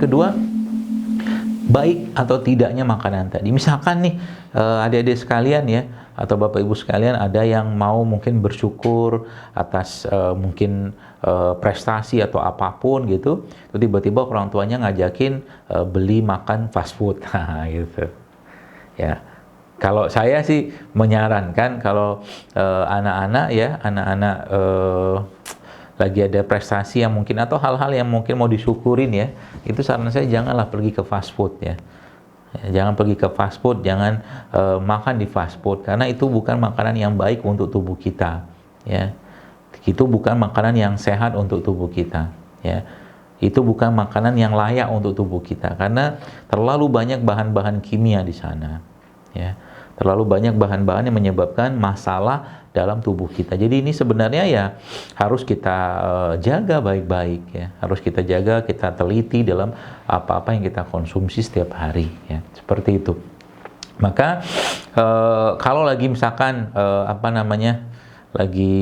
Yang kedua, baik atau tidaknya makanan tadi. Misalkan nih adik-adik sekalian ya, atau bapak ibu sekalian, ada yang mau mungkin bersyukur atas mungkin prestasi atau apapun gitu, tiba-tiba orang tuanya ngajakin beli makan fast food, nah, gitu ya. Kalau saya sih menyarankan kalau anak-anak lagi ada prestasi yang mungkin atau hal-hal yang mungkin mau disyukurin ya, itu saran saya janganlah pergi ke fast food ya. Jangan pergi ke fast food, jangan makan di fast food, karena itu bukan makanan yang baik untuk tubuh kita ya. Itu bukan makanan yang sehat untuk tubuh kita ya. Itu bukan makanan yang layak untuk tubuh kita, karena terlalu banyak bahan-bahan kimia di sana ya. Terlalu banyak bahan-bahan yang menyebabkan masalah dalam tubuh kita. Jadi ini sebenarnya ya harus kita jaga baik-baik ya. Harus kita jaga, kita teliti dalam apa-apa yang kita konsumsi setiap hari ya. Seperti itu. Maka kalau lagi misalkan lagi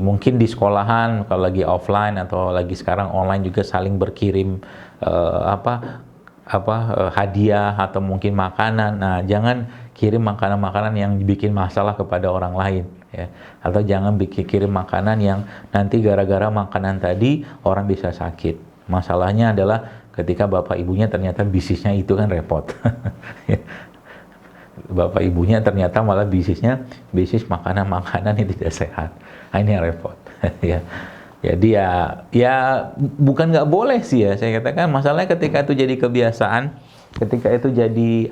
mungkin di sekolahan, kalau lagi offline atau lagi sekarang online juga saling berkirim hadiah atau mungkin makanan. Nah, jangan kirim makanan-makanan yang bikin masalah kepada orang lain ya. Atau jangan kirim makanan yang nanti gara-gara makanan tadi orang bisa sakit. Masalahnya adalah ketika bapak ibunya ternyata bisnisnya itu kan repot. Bapak ibunya ternyata malah bisnis makanan-makanan yang tidak sehat. Nah, ini yang repot ya. Jadi ya bukan nggak boleh sih ya, saya katakan masalahnya ketika itu jadi kebiasaan, ketika itu jadi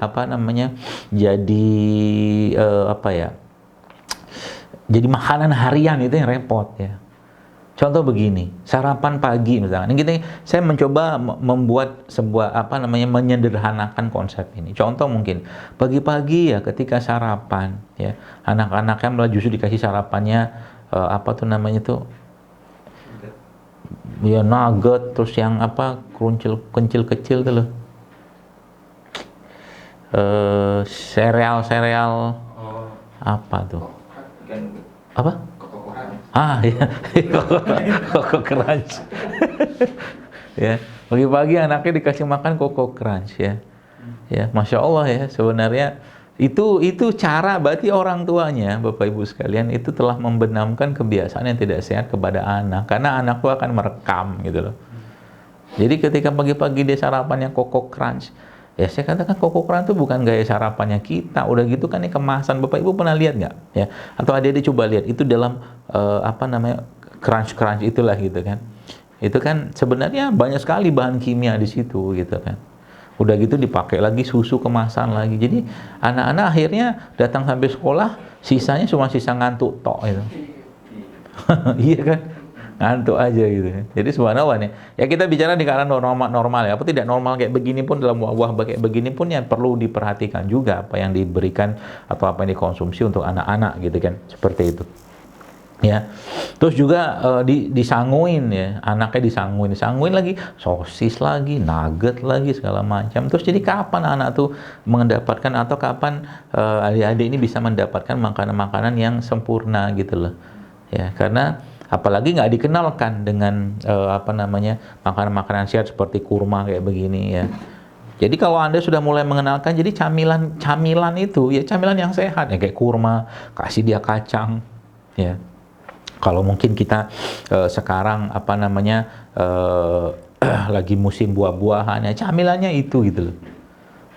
jadi makanan harian, itu yang repot ya. Contoh begini, sarapan pagi misalnya. Saya mencoba membuat sebuah menyederhanakan konsep ini. Contoh mungkin pagi-pagi ya ketika sarapan ya, anak-anaknya malah justru dikasih sarapannya ya nugget, terus yang kecil tuh loh, sereal apa tuh, apa ya Koko Crunch ya. Pagi-pagi anaknya dikasih makan Koko Crunch ya. Masya Allah ya, sebenarnya itu cara, berarti orang tuanya, Bapak Ibu sekalian, itu telah membenamkan kebiasaan yang tidak sehat kepada anak, karena anak itu akan merekam gitu loh. Jadi ketika pagi-pagi dia sarapannya Koko Crunch, ya saya katakan Koko Crunch itu bukan gaya sarapannya kita. Udah gitu kan ini kemasan, Bapak Ibu pernah lihat nggak ya? Atau adik-adik coba lihat itu dalam crunch itulah gitu kan. Itu kan sebenarnya banyak sekali bahan kimia di situ gitu kan. Udah gitu dipakai lagi susu kemasan lagi. Jadi anak-anak akhirnya datang sampai sekolah, sisanya cuma sisa ngantuk tok gitu. Iya kan? Ngantuk aja gitu. Jadi subhanallah nih. Ya kita bicara di keadaan normal ya. Apa tidak normal kayak begini pun, dalam wabah kayak begini pun ya perlu diperhatikan juga apa yang diberikan atau apa yang dikonsumsi untuk anak-anak gitu kan. Seperti itu. Ya, terus juga disanguin ya, anaknya disanguin lagi, sosis lagi, nugget lagi, segala macam. Terus jadi kapan anak tuh mendapatkan, atau kapan adik-adik ini bisa mendapatkan makanan-makanan yang sempurna gitu loh ya, karena apalagi nggak dikenalkan dengan makanan-makanan sehat seperti kurma kayak begini ya. Jadi kalau Anda sudah mulai mengenalkan, jadi camilan itu ya camilan yang sehat ya, kayak kurma, kasih dia kacang ya. Kalau mungkin kita sekarang lagi musim buah-buahan ya, camilannya itu gitu loh.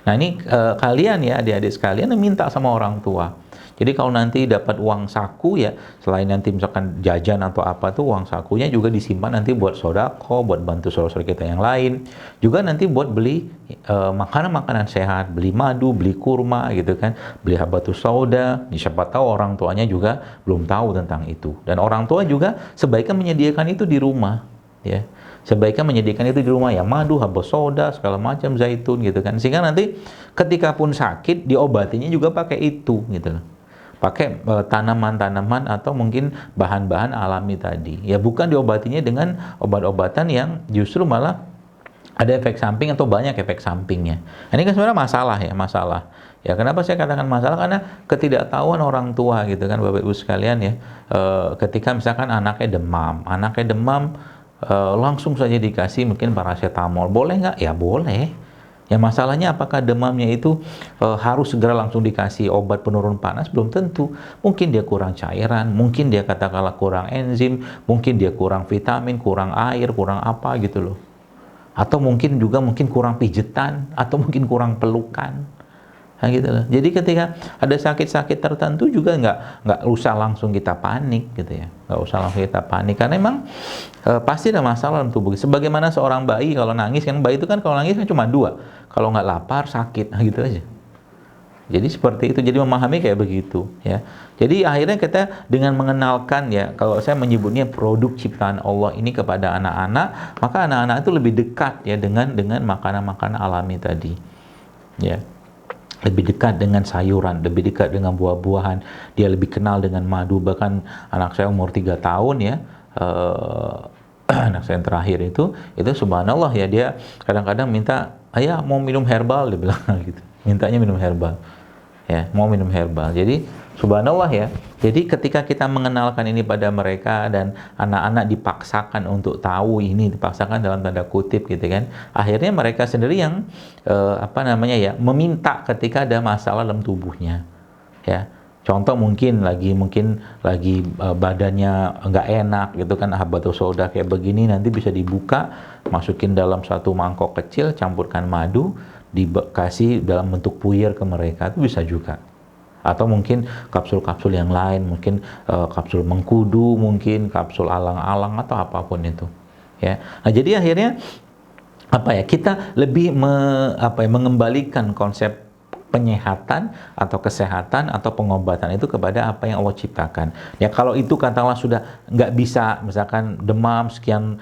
Nah ini kalian ya adik-adik sekalian minta sama orang tua. Jadi kalau nanti dapat uang saku ya, selain nanti misalkan jajan atau apa tuh, uang sakunya juga disimpan nanti buat sodako, buat bantu saudara-saudara kita yang lain. Juga nanti buat beli makanan-makanan sehat, beli madu, beli kurma gitu kan, beli habatus sauda. Siapa tahu orang tuanya juga belum tahu tentang itu. Dan orang tua juga sebaiknya menyediakan itu di rumah ya. Sebaiknya menyediakan itu di rumah ya, madu, habatus sauda, segala macam, zaitun gitu kan. Sehingga nanti ketika pun sakit diobatinya juga pakai itu gitu loh. Pakai tanaman-tanaman atau mungkin bahan-bahan alami tadi. Ya bukan diobatinya dengan obat-obatan yang justru malah ada efek samping atau banyak efek sampingnya. Ini kan sebenarnya masalah. Ya kenapa saya katakan masalah? Karena ketidaktahuan orang tua gitu kan Bapak Ibu sekalian ya. Ketika misalkan anaknya demam, langsung saja dikasih mungkin paracetamol. Boleh nggak? Ya boleh. Ya masalahnya apakah demamnya itu harus segera langsung dikasih obat penurun panas? Belum tentu. Mungkin dia kurang cairan, mungkin dia katakanlah kurang enzim, mungkin dia kurang vitamin, kurang air, kurang apa gitu loh. Atau mungkin juga kurang pijetan, atau mungkin kurang pelukan. Nah, gitu loh. Jadi ketika ada sakit-sakit tertentu juga nggak usah langsung kita panik gitu ya, nggak usah langsung kita panik karena memang pasti ada masalah dalam tubuh. Sebagaimana seorang bayi kalau nangis kan, bayi itu kan kalau nangis kan cuma dua, kalau nggak lapar sakit, nah gitu aja. Jadi seperti itu, jadi memahami kayak begitu ya. Jadi akhirnya kita dengan mengenalkan ya, kalau saya menyebutnya produk ciptaan Allah ini kepada anak-anak, maka anak-anak itu lebih dekat ya dengan makanan-makanan alami tadi ya. Lebih dekat dengan sayuran, lebih dekat dengan buah-buahan, dia lebih kenal dengan madu. Bahkan anak saya umur 3 tahun ya, anak saya yang terakhir itu subhanallah ya, dia kadang-kadang minta, ayah mau minum herbal, dia bilang gitu, mintanya minum herbal ya, mau minum herbal. Jadi subhanallah ya, jadi ketika kita mengenalkan ini pada mereka dan anak-anak dipaksakan untuk tahu ini, dipaksakan dalam tanda kutip gitu kan, akhirnya mereka sendiri yang meminta ketika ada masalah dalam tubuhnya ya. Contoh mungkin lagi badannya nggak enak gitu kan, habatus sauda kayak begini, nanti bisa dibuka, masukin dalam satu mangkok kecil, campurkan madu, dikasih dalam bentuk puyer ke mereka, itu bisa juga. Atau mungkin kapsul-kapsul yang lain, mungkin kapsul mengkudu, mungkin kapsul alang-alang atau apapun itu ya. Nah, jadi akhirnya kita lebih mengembalikan konsep penyehatan atau kesehatan atau pengobatan itu kepada apa yang Allah ciptakan. Ya kalau itu katakanlah sudah nggak bisa, misalkan demam sekian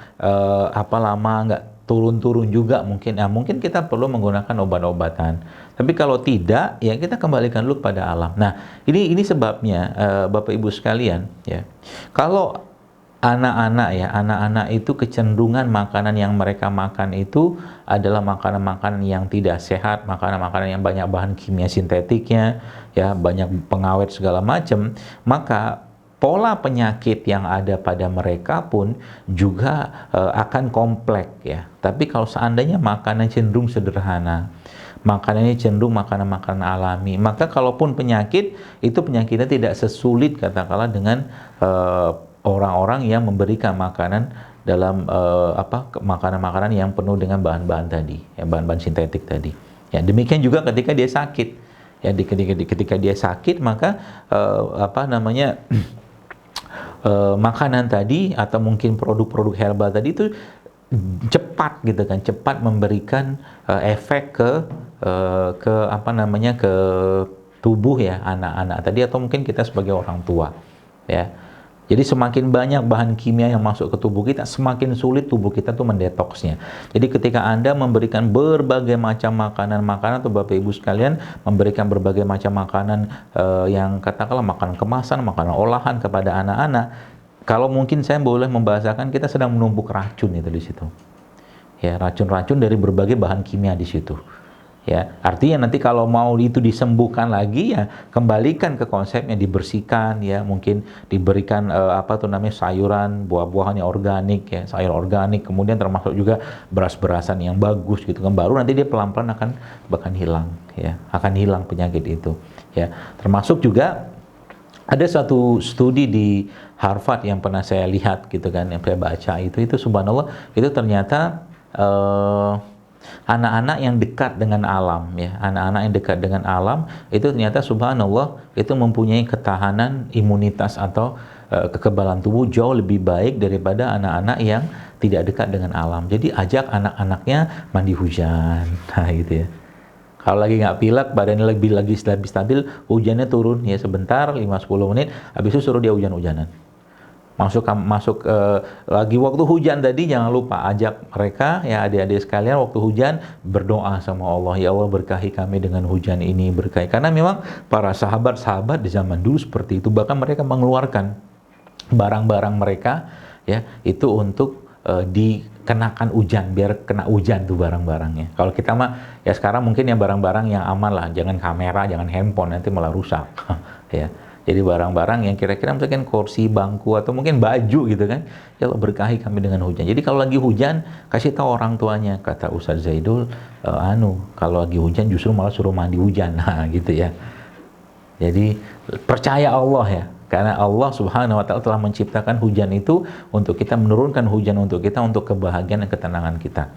lama nggak turun-turun juga mungkin kita perlu menggunakan obat-obatan. Tapi kalau tidak, ya kita kembalikan dulu pada alam. Nah, ini sebabnya Bapak Ibu sekalian ya. Kalau anak-anak itu kecenderungan makanan yang mereka makan itu adalah makanan-makanan yang tidak sehat, makanan-makanan yang banyak bahan kimia sintetiknya, ya, banyak pengawet segala macam, maka pola penyakit yang ada pada mereka pun juga akan kompleks ya. Tapi kalau seandainya makanan cenderung sederhana, makanannya cenderung makanan-makanan alami, maka kalaupun penyakit, itu penyakitnya tidak sesulit katakanlah dengan orang-orang yang memberikan makanan dalam makanan-makanan yang penuh dengan bahan-bahan tadi, ya, bahan-bahan sintetik tadi. Ya, demikian juga ketika dia sakit. Ya, ketika dia sakit, maka makanan tadi atau mungkin produk-produk herbal tadi itu cepat gitu kan, cepat memberikan efek ke tubuh ya anak-anak tadi, atau mungkin kita sebagai orang tua ya. Jadi semakin banyak bahan kimia yang masuk ke tubuh kita, semakin sulit tubuh kita tuh mendetoksnya. Jadi ketika Anda memberikan berbagai macam makanan-makanan, atau Bapak Ibu sekalian memberikan berbagai macam makanan yang katakanlah makanan kemasan, makanan olahan kepada anak-anak, kalau mungkin saya boleh membahasakan, kita sedang menumpuk racun itu di situ. Ya, racun-racun dari berbagai bahan kimia di situ. Ya, artinya nanti kalau mau itu disembuhkan lagi, ya kembalikan ke konsepnya, dibersihkan ya, mungkin diberikan sayuran, buah-buahan yang organik ya, sayur organik, kemudian termasuk juga beras-berasan yang bagus gitu kan, baru nanti dia pelan-pelan akan hilang ya, akan hilang penyakit itu ya. Termasuk juga ada satu studi di Harvard yang pernah saya lihat gitu kan, yang saya baca itu subhanallah, itu ternyata anak-anak yang dekat dengan alam ya, anak-anak yang dekat dengan alam itu ternyata subhanallah itu mempunyai ketahanan imunitas atau kekebalan tubuh jauh lebih baik daripada anak-anak yang tidak dekat dengan alam. Jadi ajak anak-anaknya mandi hujan, nah gitu ya. Kalau lagi nggak pilek, badannya lagi stabil, hujannya turun ya sebentar, 5-10 menit, habis itu suruh dia hujan-hujanan. Masuk lagi waktu hujan tadi, jangan lupa ajak mereka ya, adik-adik sekalian, waktu hujan berdoa sama Allah, ya Allah berkahi kami dengan hujan ini, berkahi. Karena memang para sahabat-sahabat di zaman dulu seperti itu, bahkan mereka mengeluarkan barang-barang mereka ya itu untuk dikenakan hujan, biar kena hujan tuh barang-barangnya. Kalau kita mah ya sekarang mungkin ya barang-barang yang aman lah, jangan kamera, jangan handphone, nanti malah rusak ya. Jadi barang-barang yang kira-kira misalkan kursi, bangku, atau mungkin baju gitu kan. Ya Allah berkahi kami dengan hujan. Jadi kalau lagi hujan, kasih tahu orang tuanya. Kata Ustaz Zaidul, kalau lagi hujan justru malah suruh mandi hujan. Nah gitu ya. Jadi percaya Allah ya. Karena Allah Subhanahu wa Ta'ala telah menciptakan hujan itu untuk kita, menurunkan hujan untuk kita, untuk kebahagiaan dan ketenangan kita.